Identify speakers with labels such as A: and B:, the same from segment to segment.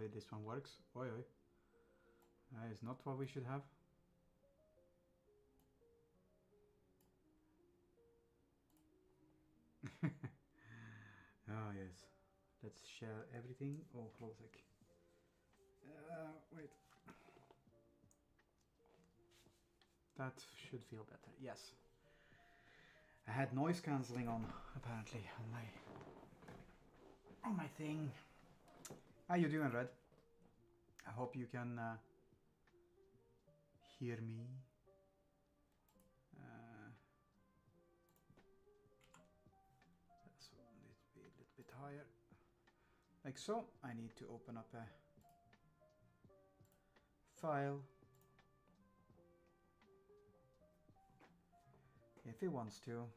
A: hopefully this one works. Oi, oi. That is not what we should have. Oh yes. Let's share everything. Oh, hold a sec. Wait. That should feel better. Yes. I had noise cancelling on apparently on my thing. How you doing, Red? I hope you can hear me. That's need to be a little bit higher. Like so. I need to open up a file. If it wants to.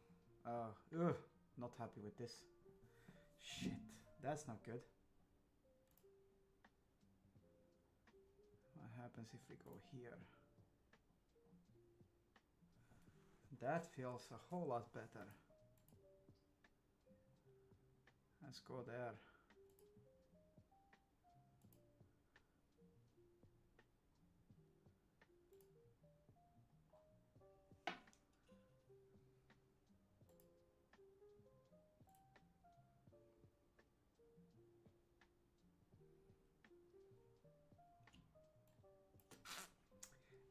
A: Not happy with this. Shit, that's not good. What happens if we go here? That feels a whole lot better. Let's go there.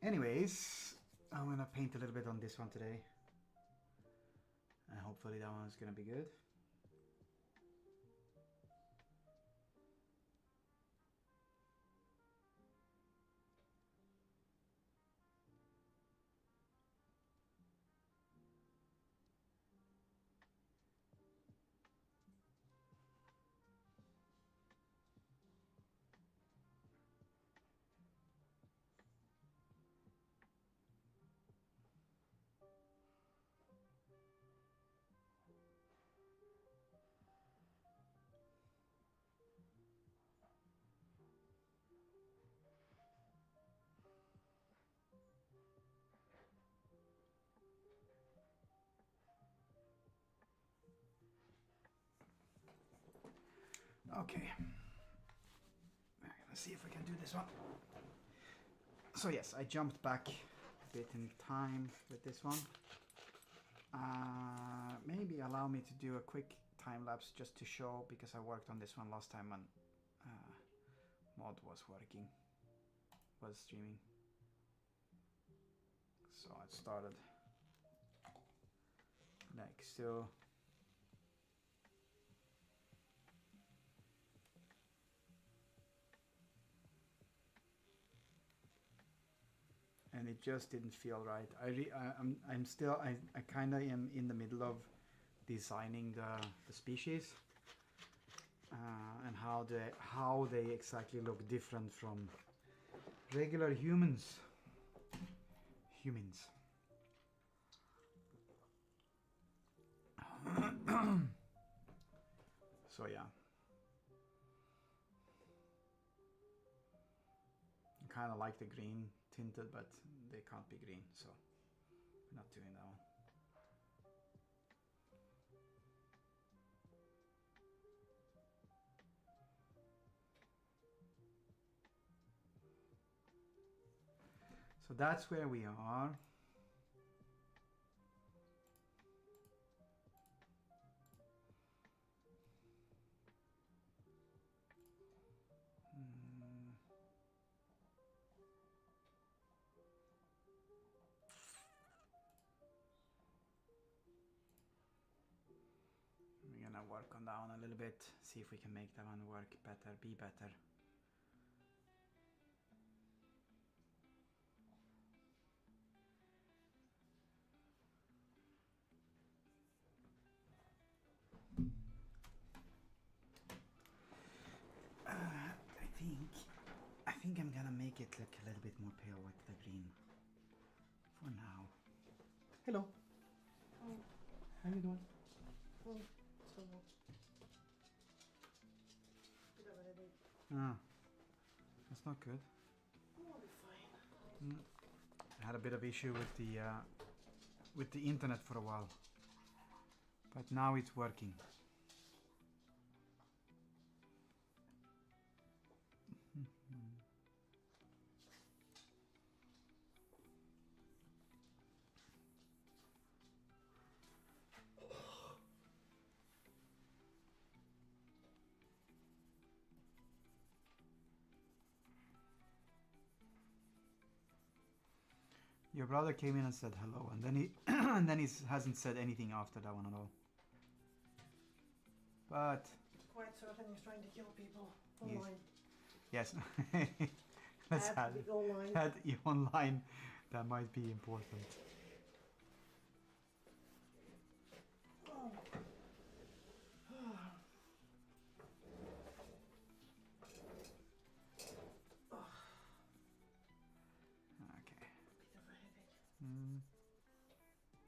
A: Anyways, I'm gonna paint a little bit on this one today. And hopefully that one's gonna be good. Okay, let's see if we can do this one. So yes, I jumped back a bit in time with this one. Maybe allow me to do a quick time lapse just to show, because I worked on this one last time when mod was streaming. So it started like so. And it just didn't feel right. I'm still I kind of am in the middle of designing the species and how they exactly look different from regular humans. So yeah, I kind of like the green tinted, but they can't be green, so we're not doing that one. So that's where we are. We're gonna work on that one a little bit, see if we can make that one work better, be better. I think I'm gonna make it look a little bit more pale with the green for now. Hello.
B: Oh.
A: How you doing?
B: Oh, so much.
A: That's not good.
B: I'll be fine.
A: I had a bit of issue with the internet for a while, but now it's working. Your brother came in and said hello, and then he and then he hasn't said anything after that one at all. But
B: Quite certain he's trying to kill people
A: Yes.
B: online.
A: yes, let's
B: Have
A: add
B: to be online.
A: add online. That might be important.
B: Oh.
A: Okay.
B: Bit of a headache.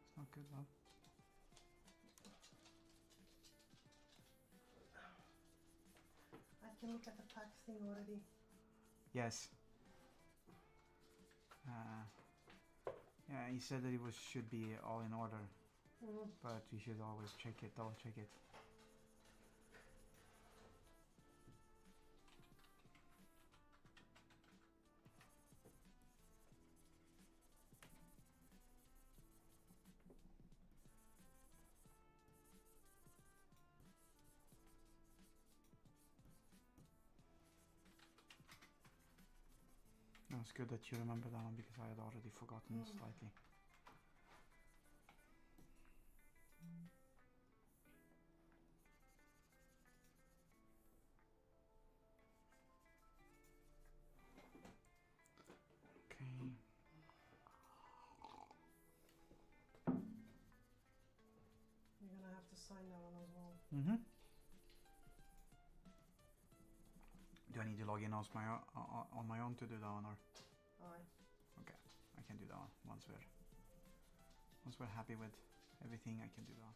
A: It's not good, love.
B: I can look at the tax thing already.
A: Yes. Yeah, he said that it should be all in order, but we should always check it, double check it. No, it's good that you remember that one because I had already forgotten slightly. Okay.
B: You're gonna have to sign that one as well.
A: Do I need to log in on my own to do that one, or
B: Aye.
A: okay, I can do that one once we're happy with everything. I can do that one.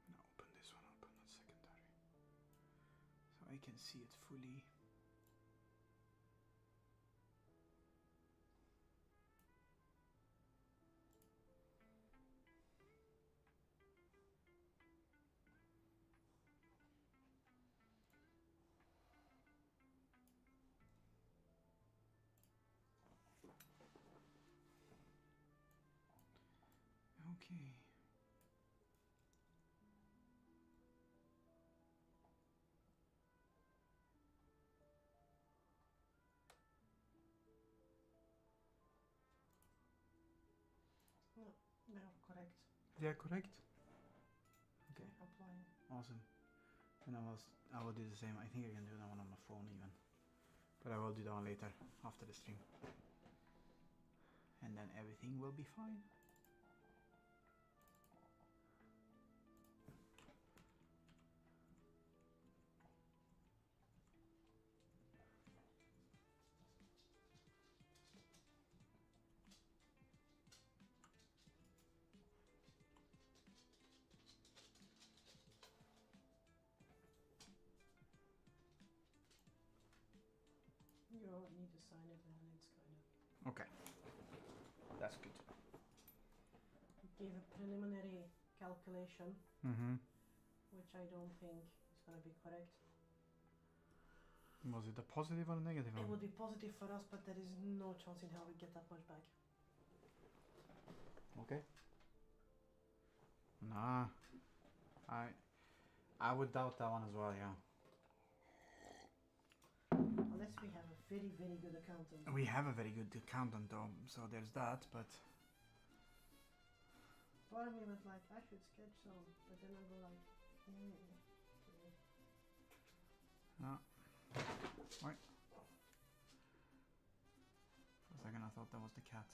A: Now open this one up on the secondary, so I can see it fully. Okay.
B: They are correct.
A: They are correct. Okay.
B: Applying.
A: Awesome. And I will do the same. I think I can do that one on my phone even, but I will do that one later after the stream, and then everything will be fine.
B: You need to sign it and then it's kind of...
A: Okay. That's good.
B: Gave a preliminary calculation, which I don't think is going to be correct.
A: Was it a positive or a negative
B: It
A: one?
B: would be positive for us, but there is no chance in hell we get that much back.
A: Okay. Nah. I would doubt that one as well, yeah.
B: Unless we have a very, very good accountant.
A: We have a very good accountant though, so there's that, but
B: Part of me was like, I should sketch some, but then I go like, okay.
A: no. Right. For a second I thought that was the cat.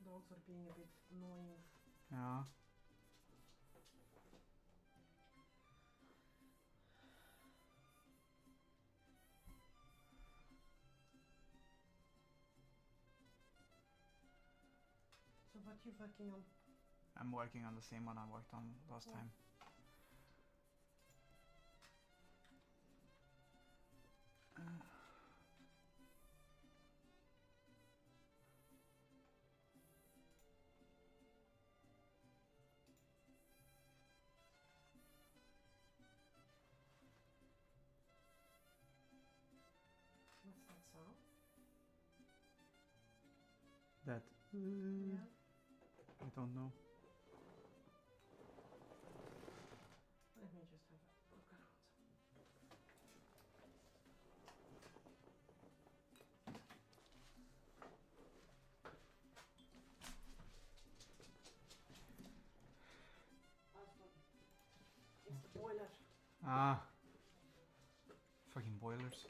B: Dogs are being a bit annoying.
A: Yeah.
B: What you working on?
A: I'm working on the same one I worked on last time.
B: What's that sound?
A: That
B: Yeah.
A: I don't know.
B: Let me just have a look around. It's the boiler.
A: Ah, fucking boilers.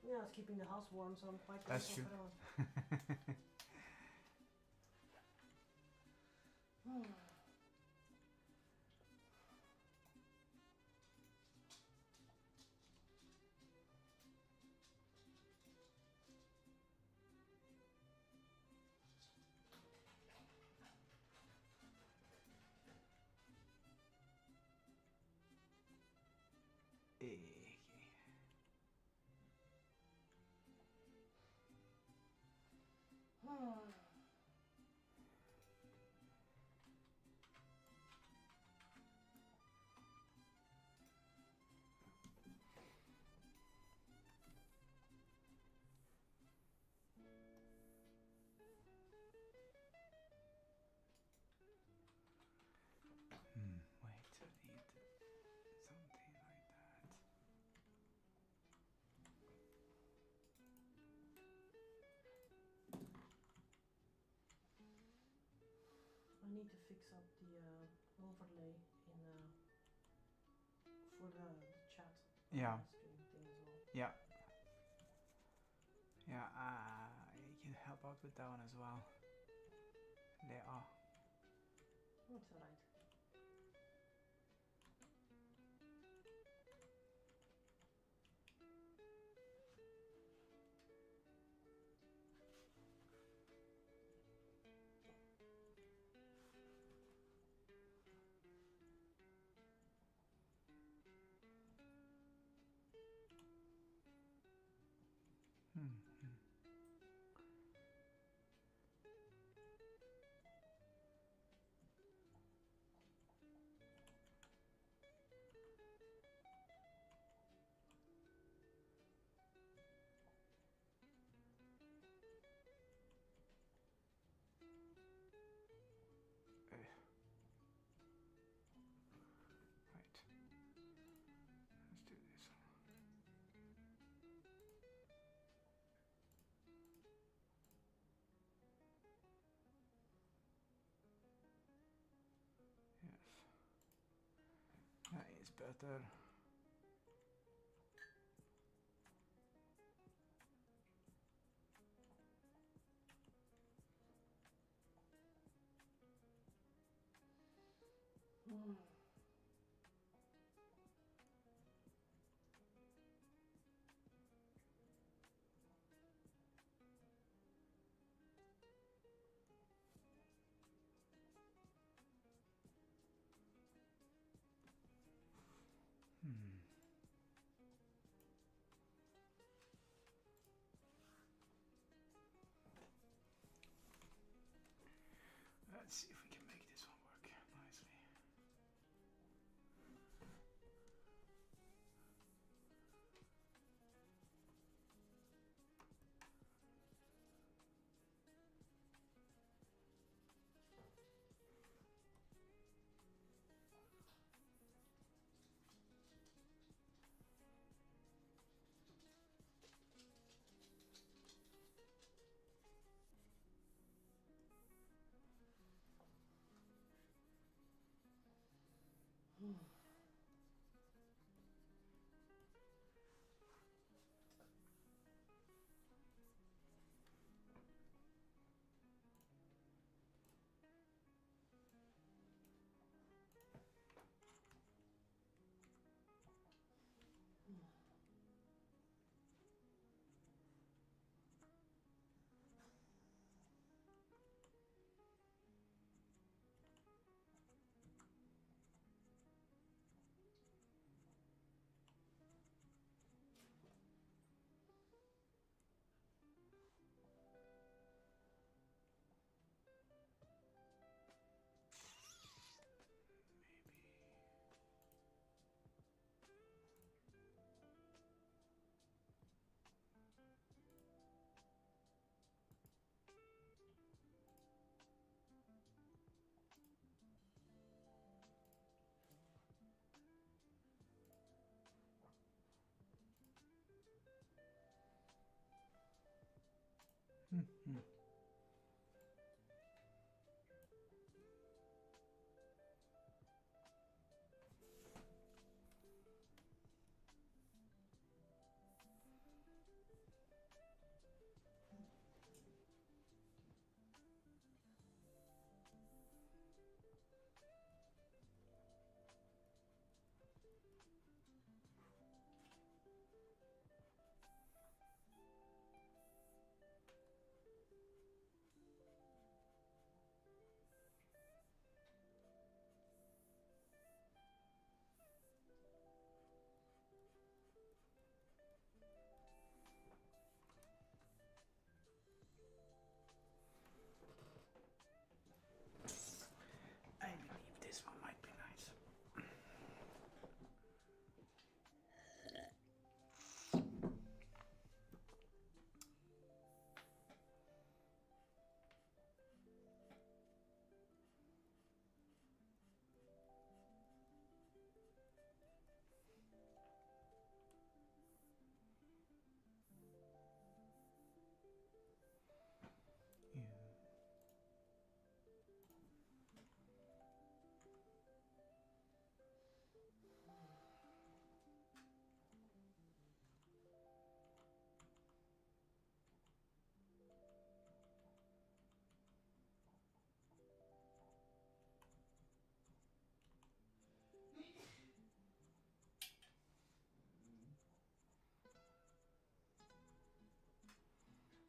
B: Yeah, it's keeping the house warm, so I'm quite
A: That's
B: grateful
A: true.
B: for that.
A: Wait, I need something like that.
B: I need to fix up the overlay in for the chat.
A: Yeah.
B: Stream thing as well.
A: Yeah. Yeah, I can help out with that one as well. Later.
B: It's alright.
A: Right. Let's do this. Yes. That is better. Let's see if we can make this one work nicely. Mm-hmm. I believe this one might be nice. Yeah.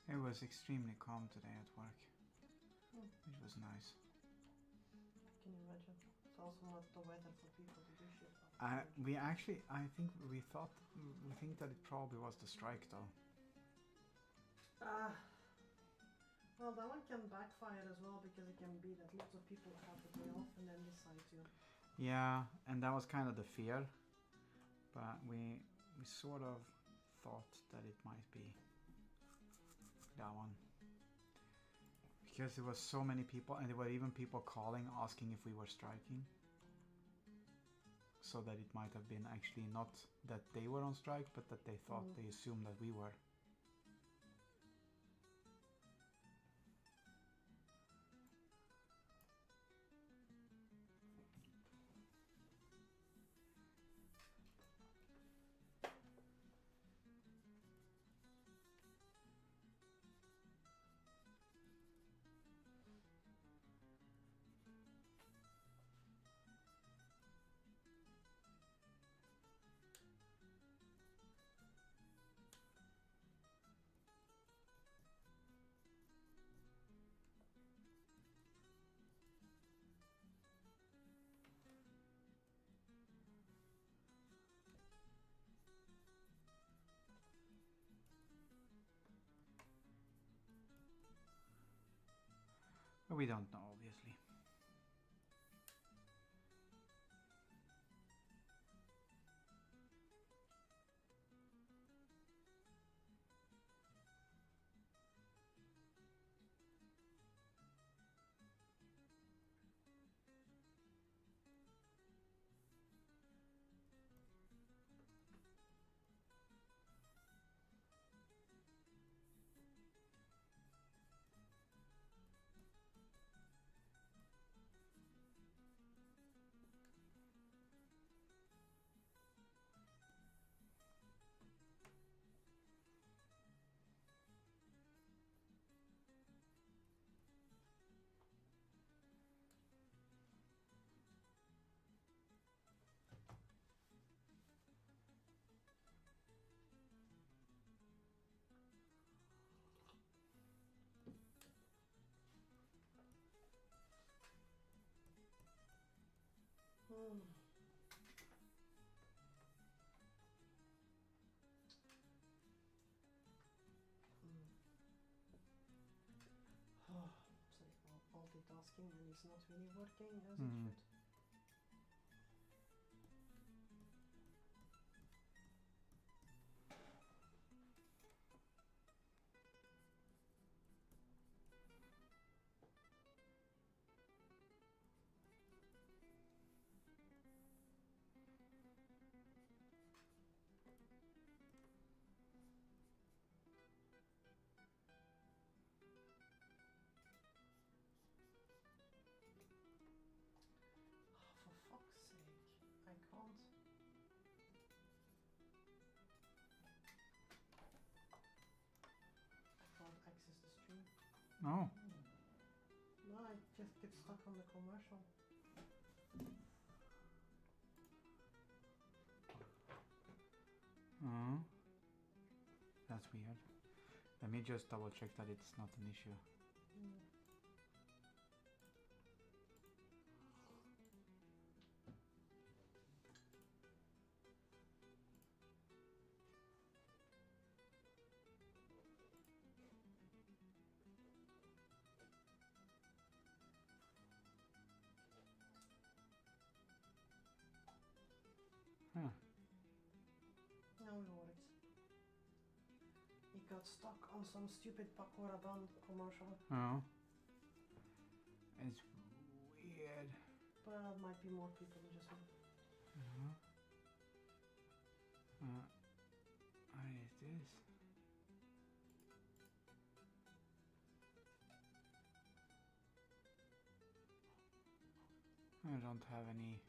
A: It was extremely calm today at work, which was nice.
B: Can you imagine? It's also not the weather for people to do shit.
A: We think that it probably was the strike though.
B: Well, that one can backfire as well because it can be that lots of people have the day off and then decide to.
A: Yeah, and that was kind of the fear, but we sort of thought that it might be that one. Because there was so many people, and there were even people calling asking if we were striking. So that it might have been actually not that they were on strike, but that they thought, they assumed that we were. But we don't know, obviously.
B: Multitasking and it's not really working as it should.
A: Oh.
B: No, I just get stuck on the commercial.
A: Oh. That's weird. Let me just double check that it's not an issue.
B: Mm.
A: Huh.
B: Now it works. It got stuck on some stupid Pakora bun commercial.
A: Oh. It's weird.
B: But might be more people just.
A: What is this? I don't have any.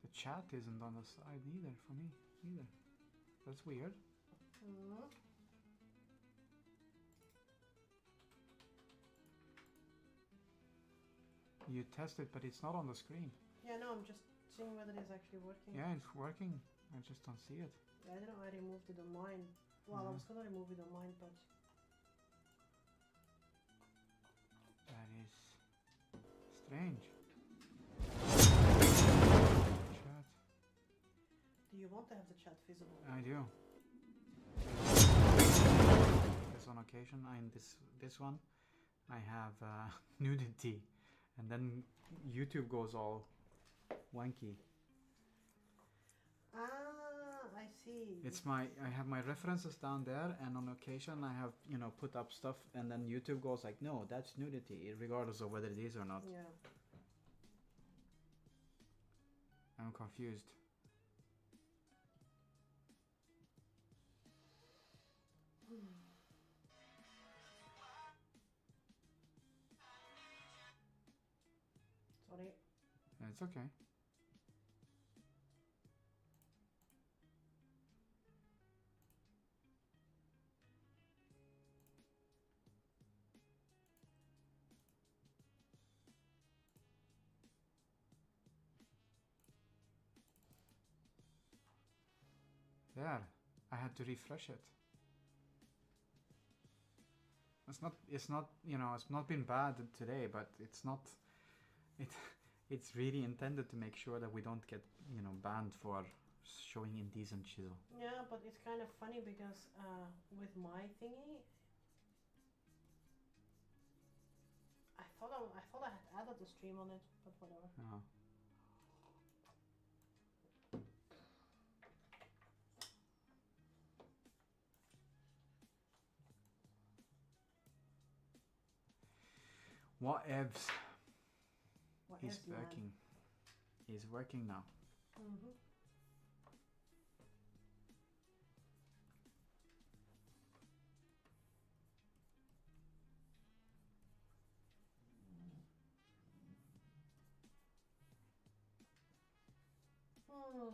A: The chat isn't on the side either for me either. That's weird.
B: Mm.
A: You test it, but it's not on the screen.
B: Yeah, no, I'm just seeing whether it's actually working.
A: Yeah, it's working. I just don't see it.
B: Yeah, I don't know. I removed it on mine. Well, I was gonna remove it on mine, but
A: That is strange. Chat.
B: do you want to have the chat visible?
A: I do. Because on occasion, in this one, I have nudity, and then YouTube goes all wanky.
B: Ah, I see.
A: I have my references down there, and on occasion I have put up stuff, and then YouTube goes like, no, that's nudity, regardless of whether it is or not.
B: Yeah.
A: I'm confused.
B: Sorry.
A: It's okay. There, I had to refresh it. It's not it's not been bad today, but it's really intended to make sure that we don't get banned for showing indecent chisel.
B: Yeah, but it's kind of funny because with my thingy, I thought I had added the stream on it, but whatever.
A: Oh. Whatevs.
B: What
A: He's
B: is, man?
A: working. He's working now.
B: Mm-hmm. Oh.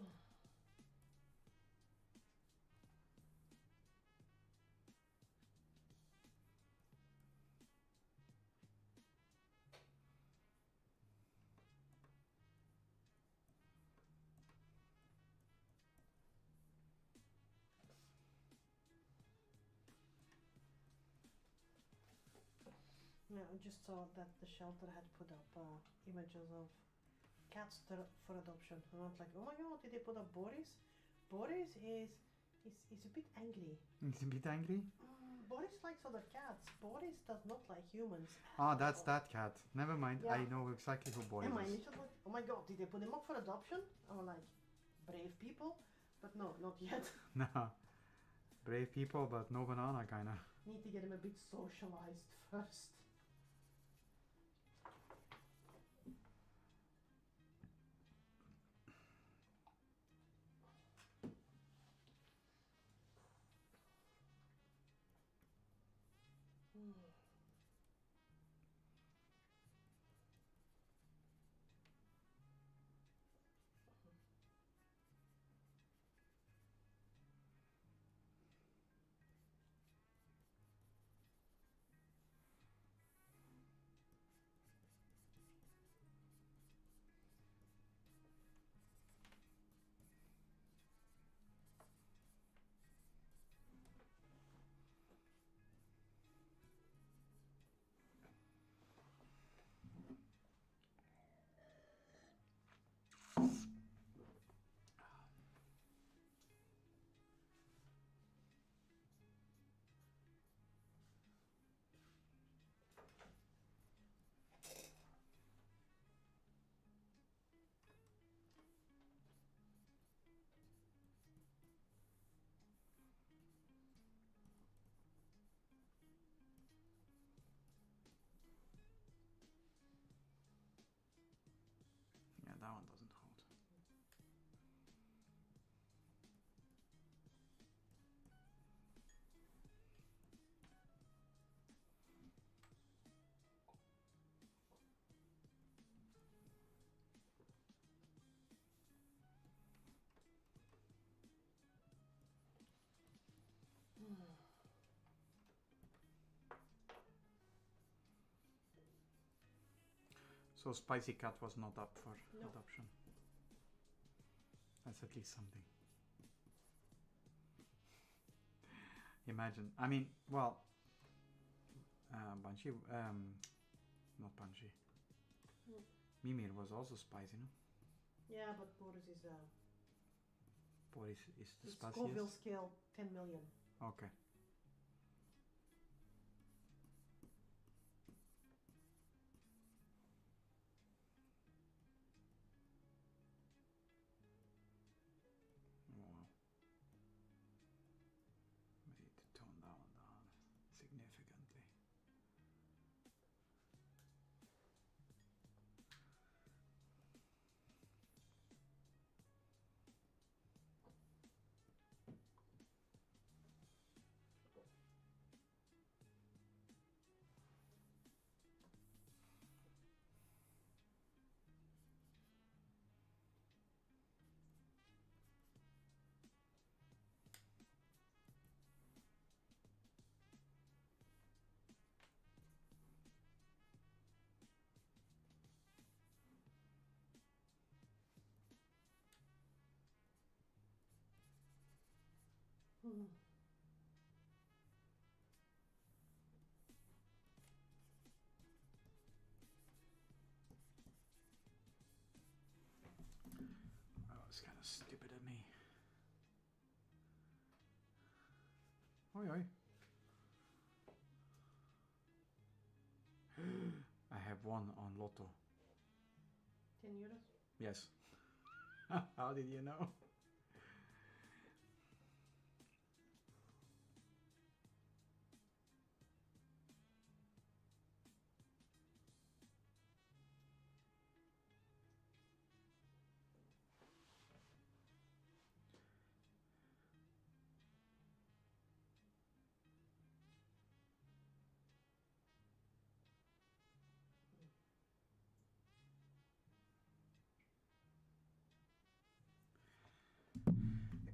B: Yeah, I just saw that the shelter had put up images of cats for adoption, and I was like, oh my god, did they put up Boris? Boris is a bit angry.
A: He's a bit angry?
B: Boris likes other cats. Boris does not like humans.
A: Oh, that's that cat. Never mind.
B: Yeah.
A: I know exactly who Boris
B: And my
A: is.
B: initial like, oh my god, did they put him up for adoption? I'm like, brave people, but no, not yet.
A: Nah. Brave people, but no banana, kinda.
B: Need to get him a bit socialized first.
A: So Spicy Cat was not up for
B: No.
A: adoption. That's at least something. Imagine. I mean, well, Banshee, not Banshee.
B: Mm.
A: Mimir was also spicy, no?
B: Yeah, but Boris is
A: Boris is the
B: it's
A: spiciest.
B: Scoville scale 10 million.
A: Okay. Wow. We need to tone down significantly.
B: Mm.
A: That was kind of stupid of me. Oi, oi. I have won on Lotto.
B: 10 euros.
A: Yes. How did you know?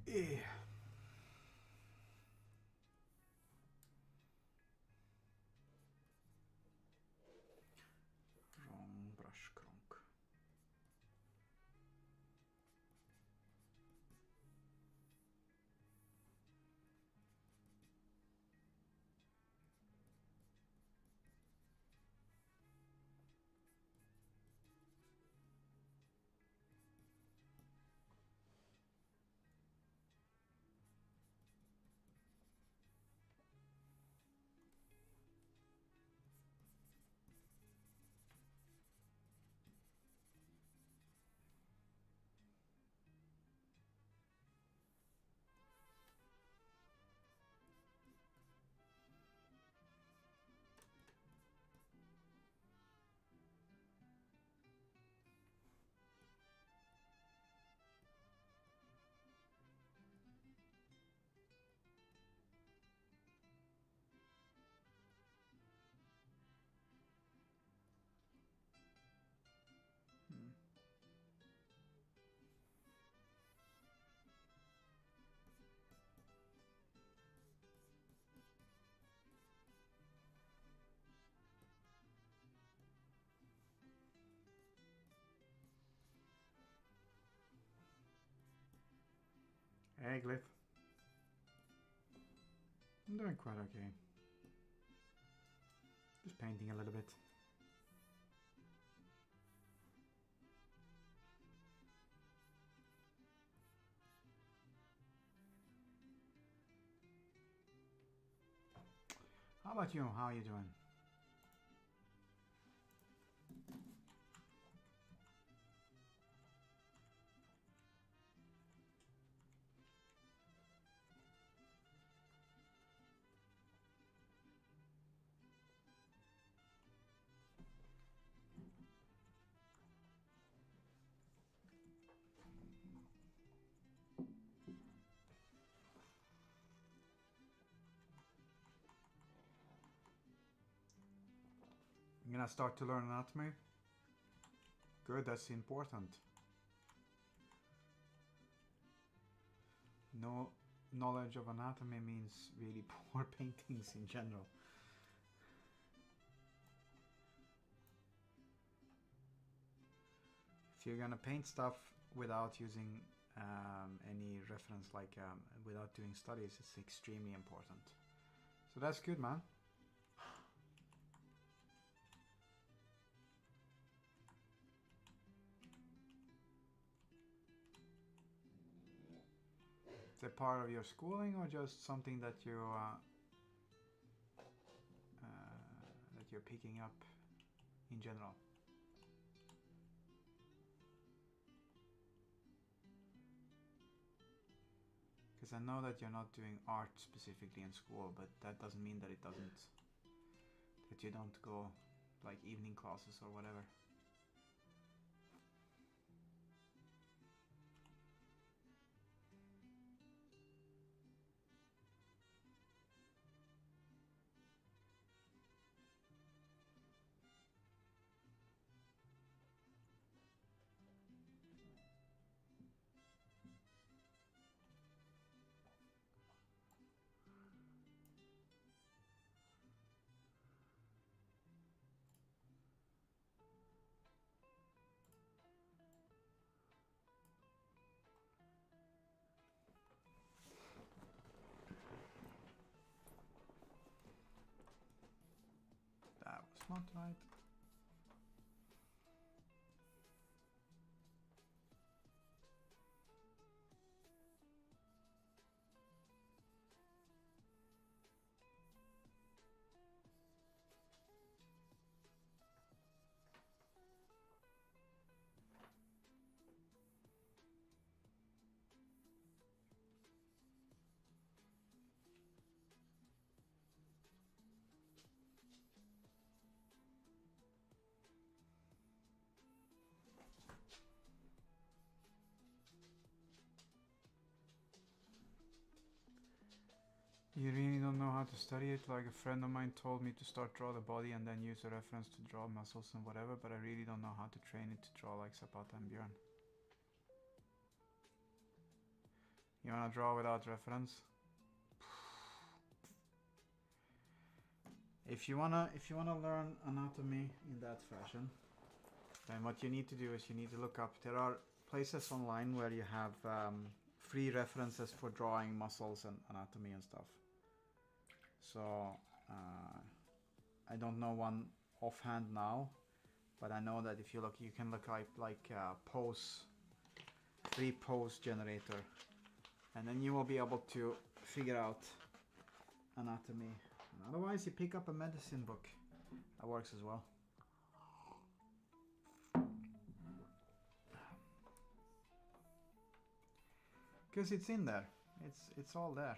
A: Eh. Wrong brush cronk. Hmm. Hey, Glyph. I'm doing quite okay. Just painting a little bit. How about you? How are you doing? I'm gonna start to learn anatomy. Good, that's important. No knowledge of anatomy means really poor paintings in general. you're gonna paint stuff without using any reference, like without doing studies, it's extremely important. So that's good, man. Is it part of your schooling or just something that you're picking up in general? Because I know that you're not doing art specifically in school, but that doesn't mean that that you don't go like evening classes or whatever. That was not right. You really don't know how to study it? Like a friend of mine told me to start draw the body and then use a reference to draw muscles and whatever, but I really don't know how to train it to draw like Zapata and Björn. You wanna draw without reference? If you wanna learn anatomy in that fashion, then what you need to do is you need to look up. There are places online where you have free references for drawing muscles and anatomy and stuff. So I don't know one offhand now, but I know that if you look, you can look like pose, free pose generator, and then you will be able to figure out anatomy. And otherwise, you pick up a medicine book. That works as well. Because it's in there. It's all there.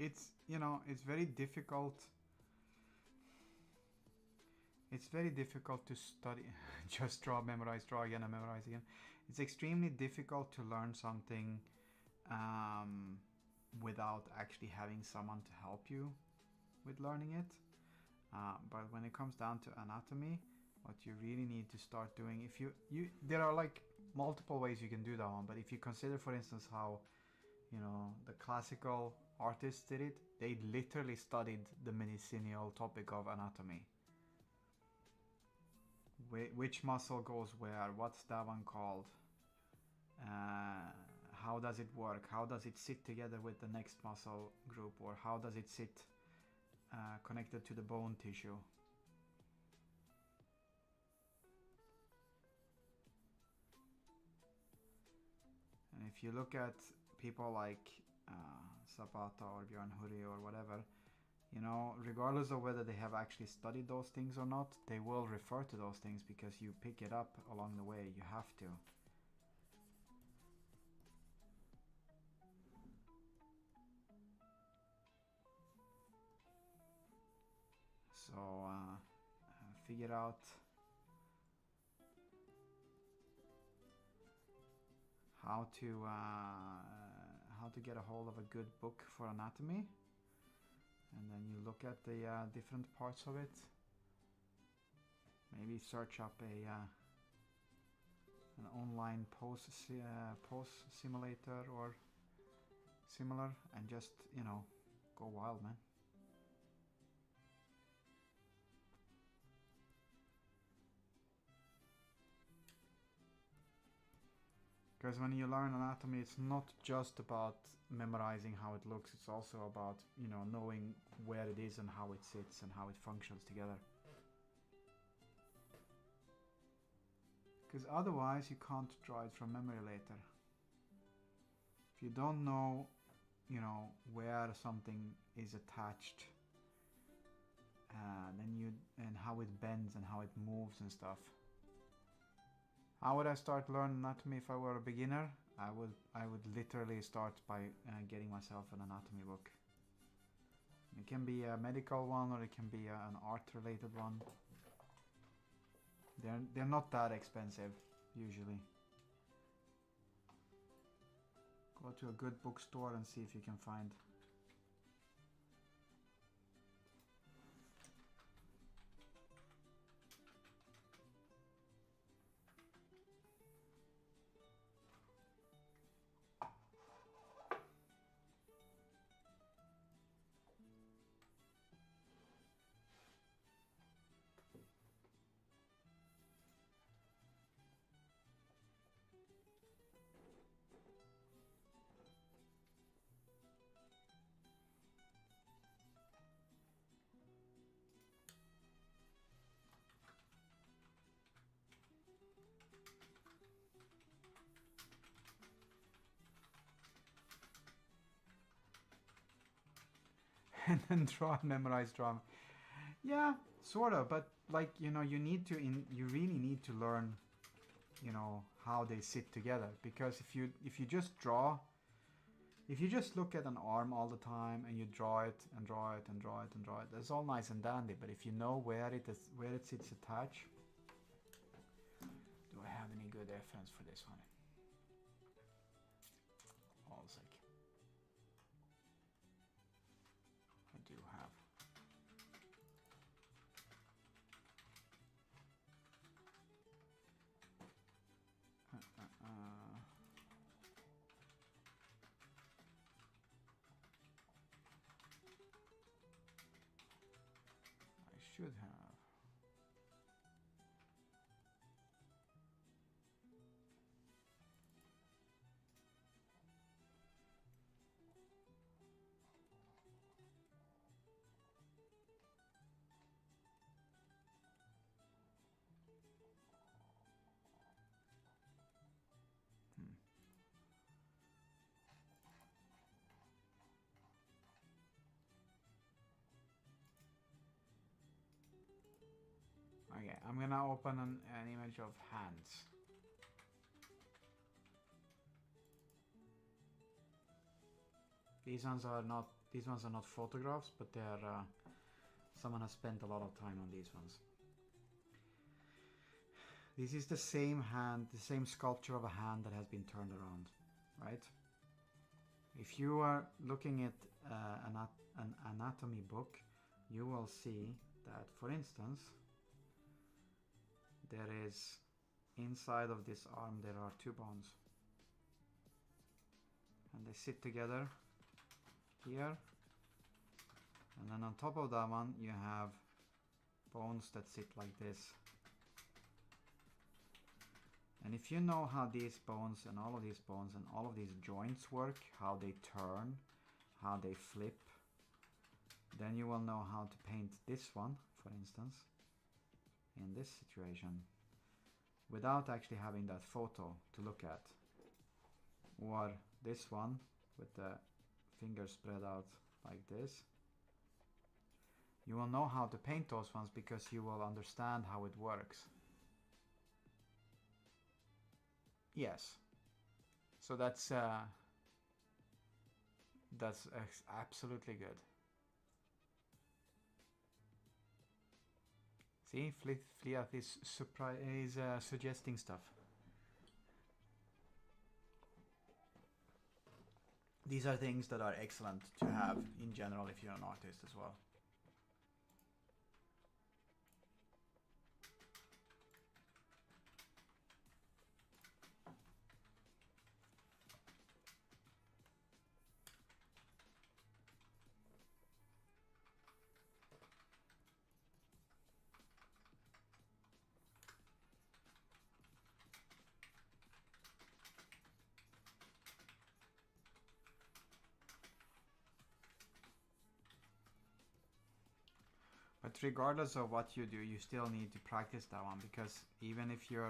A: It's, it's very difficult. It's very difficult to study. Just draw, memorize, draw again, and memorize again. It's extremely difficult to learn something without actually having someone to help you with learning it. But when it comes down to anatomy, what you really need to start doing, if you there are like multiple ways you can do that one. But if you consider, for instance, how the classical artists did it, they literally studied the medicinal topic of anatomy. Which muscle goes where? What's that one called? How does it work? How does it sit together with the next muscle group? Or how does it sit connected to the bone tissue? And if you look at people like Zapata or Björn Huri or whatever, regardless of whether they have actually studied those things or not, they will refer to those things because you pick it up along the way. You have to. So figure out how to get a hold of a good book for anatomy, and then you look at the different parts of it. Maybe search up an online pose simulator or similar, and just, you know, go wild, man. Because when you learn anatomy, it's not just about memorizing how it looks, it's also about, you know, knowing where it is and how it sits and how it functions together. Because otherwise you can't draw it from memory later. If you don't know, you know, where something is attached, and how it bends and how it moves and stuff. How would I start learning anatomy if I were a beginner? I would literally start by getting myself an anatomy book. It can be a medical one, or it can be an art-related one. They're not that expensive usually. Go to a good bookstore and see if you can find. And then memorize drama. Yeah, sort of, but like, you know, you really need to learn, you know, how they sit together, because if you just look at an arm all the time and you draw it and draw it and draw it and draw it, that's all nice and dandy, but if you know where it sits attached. Do I have any good reference for this one? All sec. I do have. I should have. Okay, I'm gonna open an image of hands. These ones are not photographs, but they're someone has spent a lot of time on these ones. This is the same hand, the same sculpture of a hand that has been turned around, right? If you are looking at an anatomy book, you will see that, for instance, there is, inside of this arm, there are two bones. And they sit together here. And then on top of that one, you have bones that sit like this. And if you know how these bones and all of these bones and all of these joints work, how they turn, how they flip, then you will know how to paint this one, for instance, in this situation, without actually having that photo to look at. Or this one with the fingers spread out like this. You will know how to paint those ones because you will understand how it works. Yes. So that's absolutely good. See, Fliath is suggesting stuff. These are things that are excellent to have in general if you're an artist as well. But regardless of what you do, you still need to practice that one, because even if you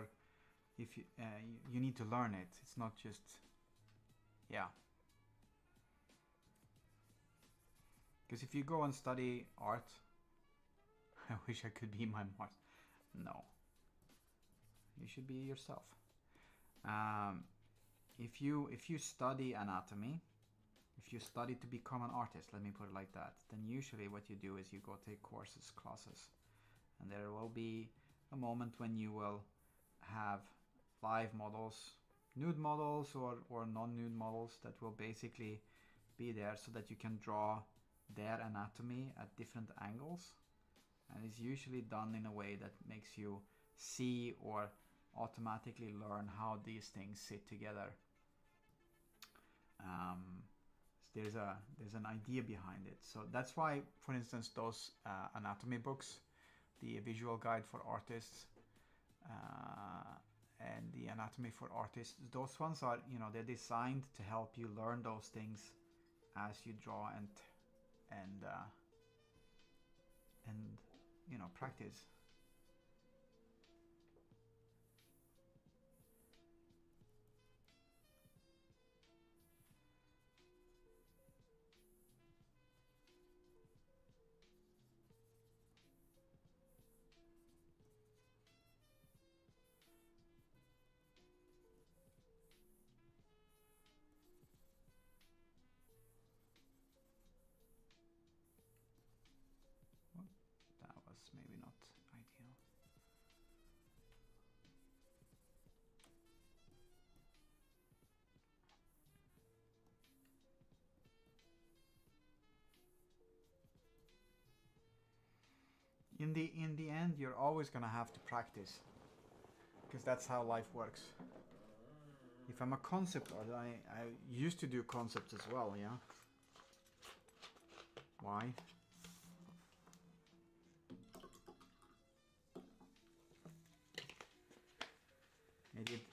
A: you need to learn it. It's not just, yeah. Because if you go and study art, I wish I could be my Mars. No. You should be yourself. If you study anatomy, if you study to become an artist, let me put it like that, then usually what you do is you go take courses, classes, and there will be a moment when you will have live models, nude models or non-nude models that will basically be there so that you can draw their anatomy at different angles, and it's usually done in a way that makes you see or automatically learn how these things sit together. There's an idea behind it. So that's why, for instance, those anatomy books, the Visual Guide for Artists and the Anatomy for Artists, those ones are, they're designed to help you learn those things as you draw and practice. That was maybe not ideal. In the end, you're always gonna have to practice, because that's how life works. If I'm a concept artist, I used to do concepts as well, yeah. Why?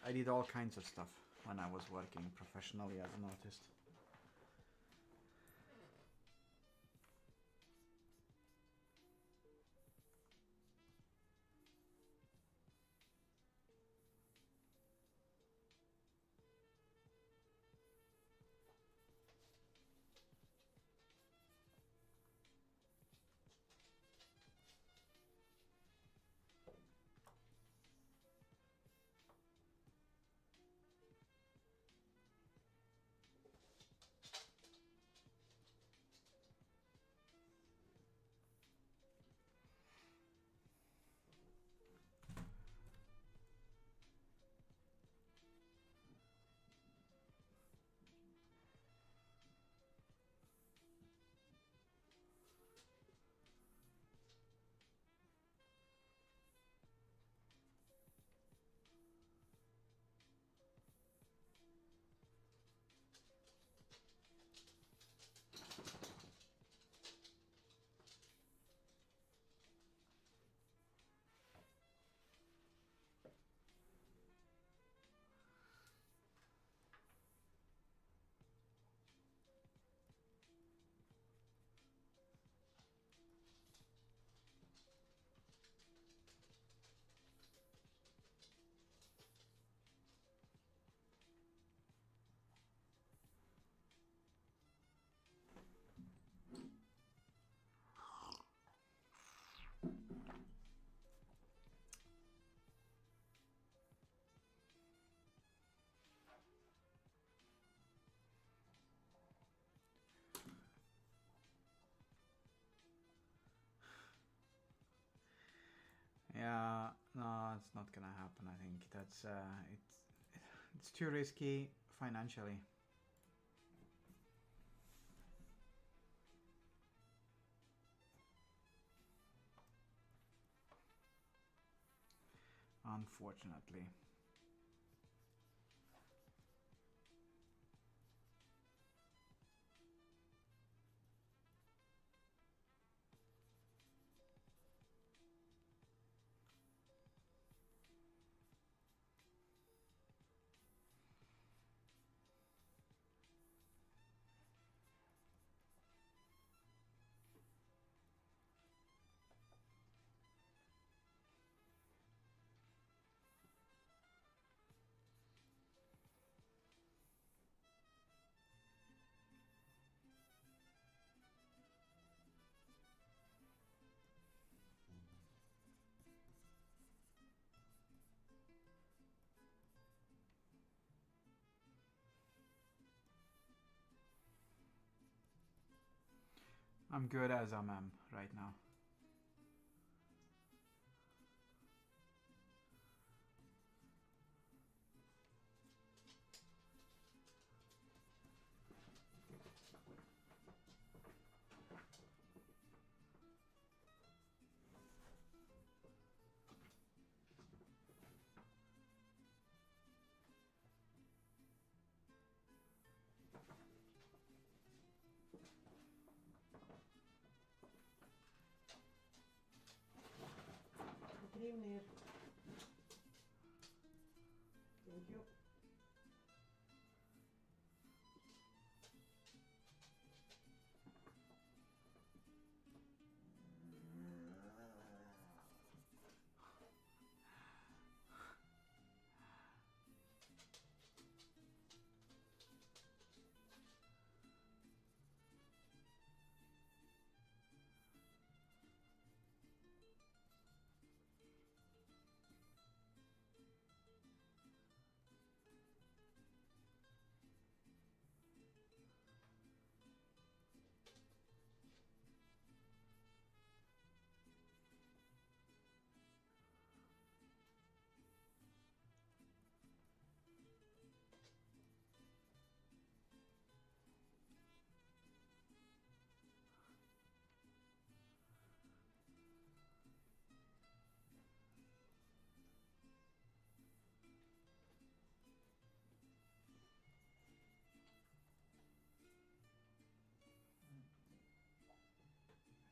A: I did all kinds of stuff when I was working professionally as an artist. No, it's not gonna happen. I think that's it's too risky financially. Unfortunately. I'm good as I am right now.
B: Driv ner. Thank you.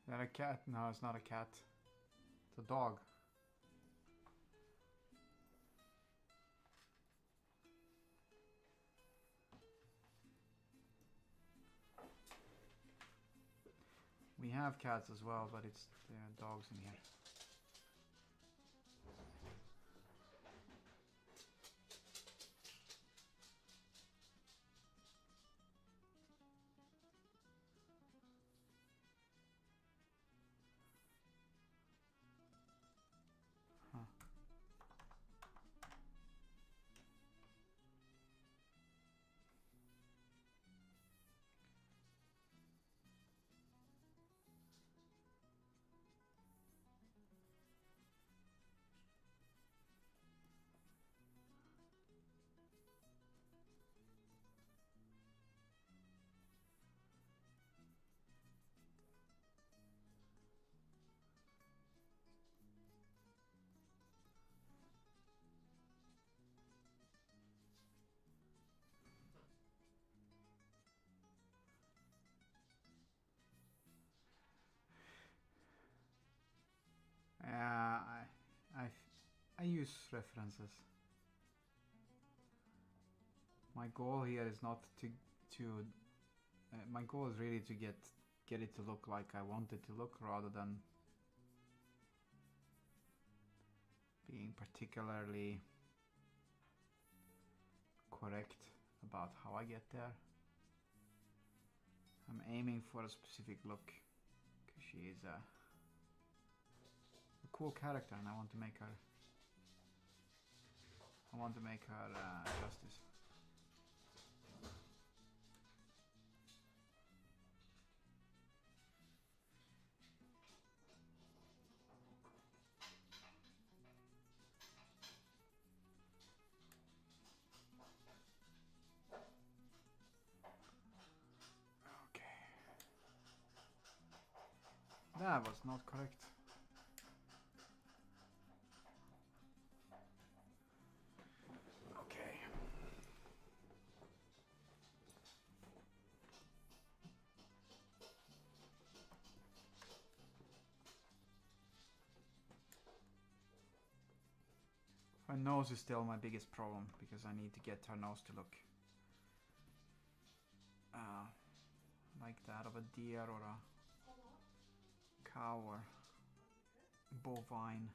A: Is that a cat? No, it's not a cat. It's a dog. We have cats as well, but there are dogs in here. Huh. I use references. My goal here is not to my goal is really to get it to look like I want it to look, rather than being particularly correct about how I get there. I'm aiming for a specific look because she is a cool character, and I want to make her justice. that was not correct. Okay. Her nose is still my biggest problem because I need to get her nose to look like that of a deer or a cow or bovine.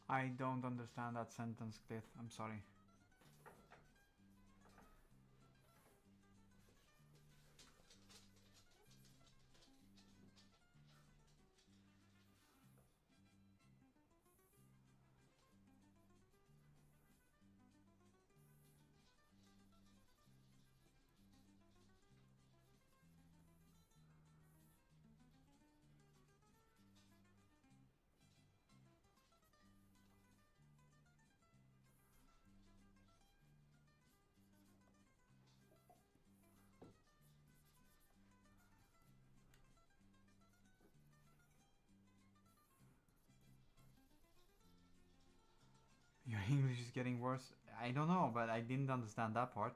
A: I don't understand that sentence, Cliff. I'm sorry. Your English is getting worse. I don't know, but I didn't understand that part.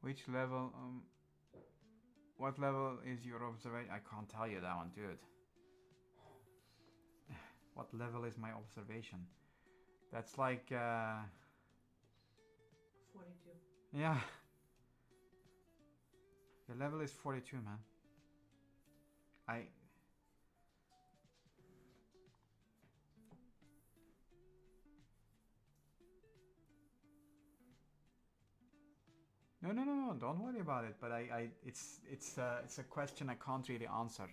A: Which level? What level is your observation? I can't tell you that one, dude. What level is my observation? That's like
B: 42.
A: yeah. Your level is 42, man. No, don't worry about it. But it's a question I can't really answer.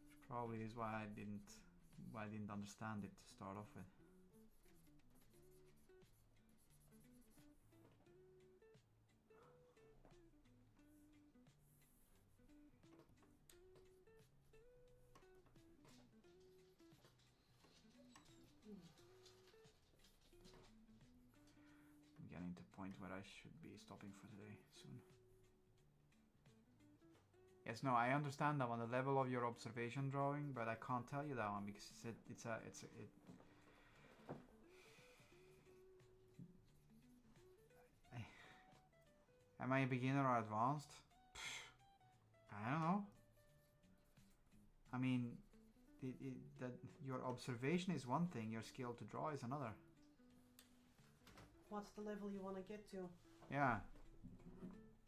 A: Which probably is why I didn't understand it to start off with. I'm getting to a point where I should be stopping for today soon. Yes, no, I understand that one, the level of your observation drawing, but I can't tell you that one because am I a beginner or advanced? I don't know. I mean, that your observation is one thing, your skill to draw is another.
B: What's the level you want to get to?
A: Yeah.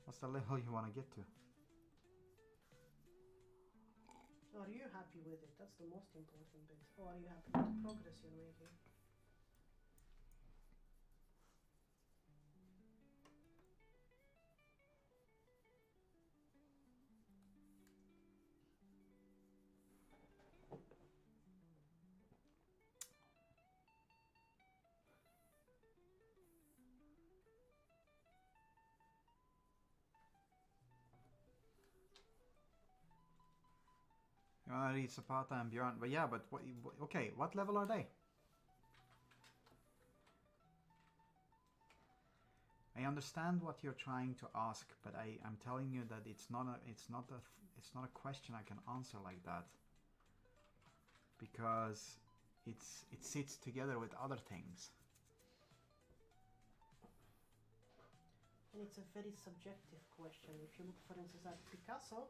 A: What's the level you want to get to?
B: Are you happy with it? That's the most important bit. Or are you happy with the progress you're making?
A: You want to read Zapata and Bjorn, but yeah, but okay, what level are they? I understand what you're trying to ask, but I'm telling you that it's not a question I can answer like that, because it sits together with other things.
B: And it's a very subjective question. If you look, for instance, at Picasso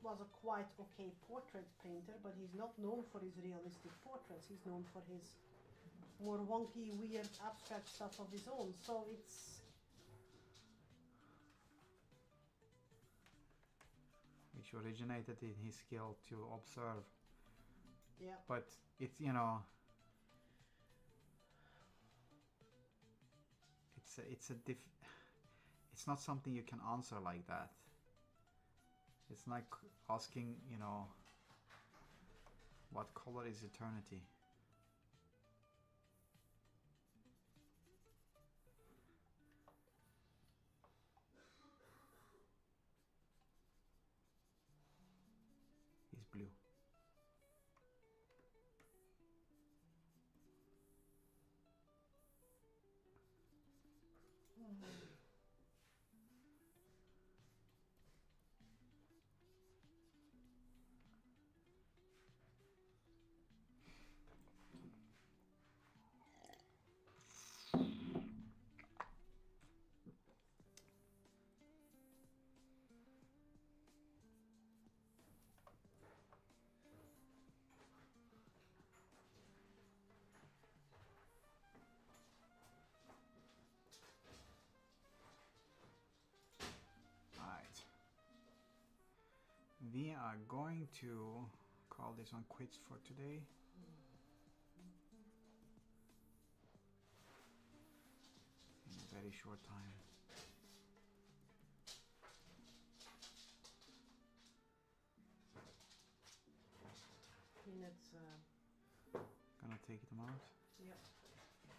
B: was a quite okay portrait painter, but he's not known for his realistic portraits. He's known for his more wonky, weird, abstract stuff of his own. So it's
A: which originated in his skill to observe.
B: yeah.
A: But it's, you know, it's not something you can answer like that. It's like asking, you know, what color is eternity? He's blue. Right. We are going to call this one quits for today. In a very short time.
B: Minutes.
A: Gonna take them out.
B: Yep.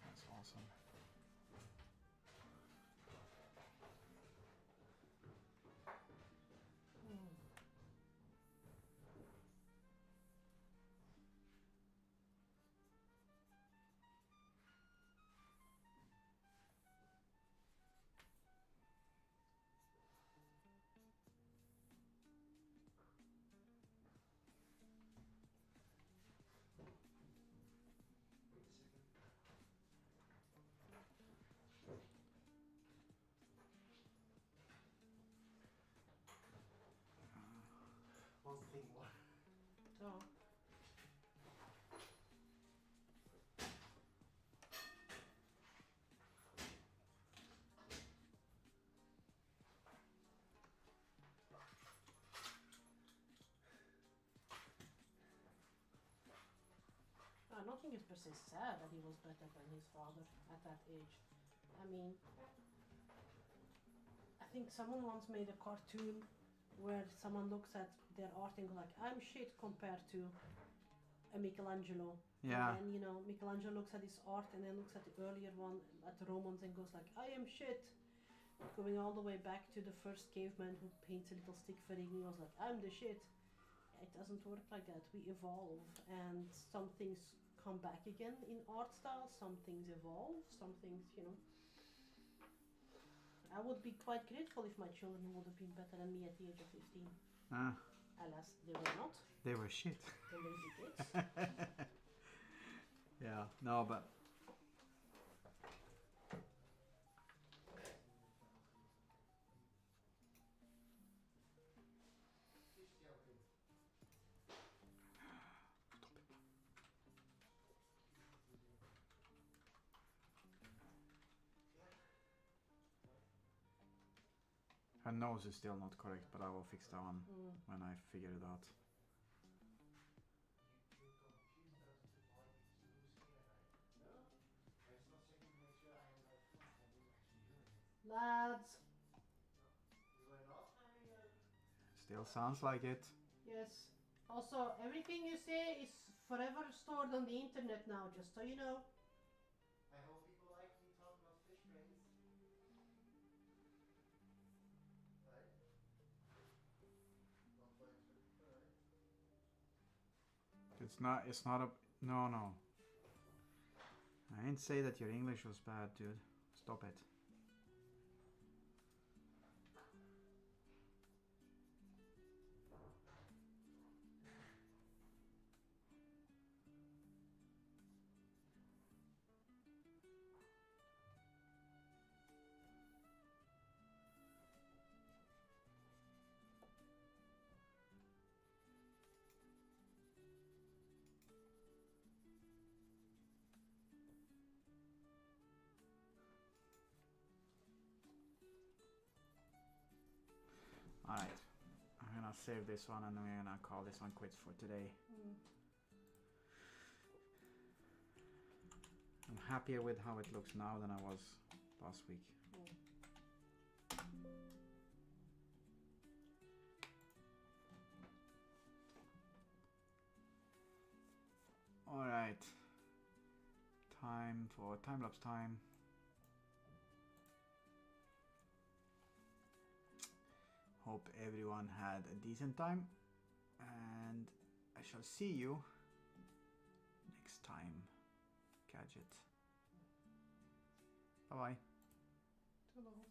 A: That's awesome.
C: One thing more.
B: So. Nothing is per se sad that he was better than his father at that age. I mean, I think someone once made a cartoon where someone looks at their art and goes like, I'm shit compared to a Michelangelo.
A: Yeah.
B: And then, you know, Michelangelo looks at his art and then looks at the earlier one, at the Romans, and goes like, I am shit. Going all the way back to the first caveman who paints a little stick figure and he goes like, I'm the shit. It doesn't work like that. We evolve, and some things come back again in art style, some things evolve, some things, you know. I would be quite grateful if my children would have been better than me at the age of 15. Alas, they were not.
A: They were shit.
B: The lazy kids.
A: Yeah, no, but her nose is still not correct, but I will fix that one when I figure it out.
B: Lads.
A: Still sounds like it.
B: Yes. Also, everything you say is forever stored on the internet now, just so you know.
C: I hope people like me talking about fish brains. Right? Not by Twitter, right?
A: It's not a, no. I didn't say that your English was bad, dude. Stop it. Alright, I'm gonna save this one and we're gonna call this one quits for today. I'm happier with how it looks now than I was last week. Alright, time for time-lapse time. Hope everyone had a decent time, and I shall see you next time. Gadget. Bye bye.
B: Hello.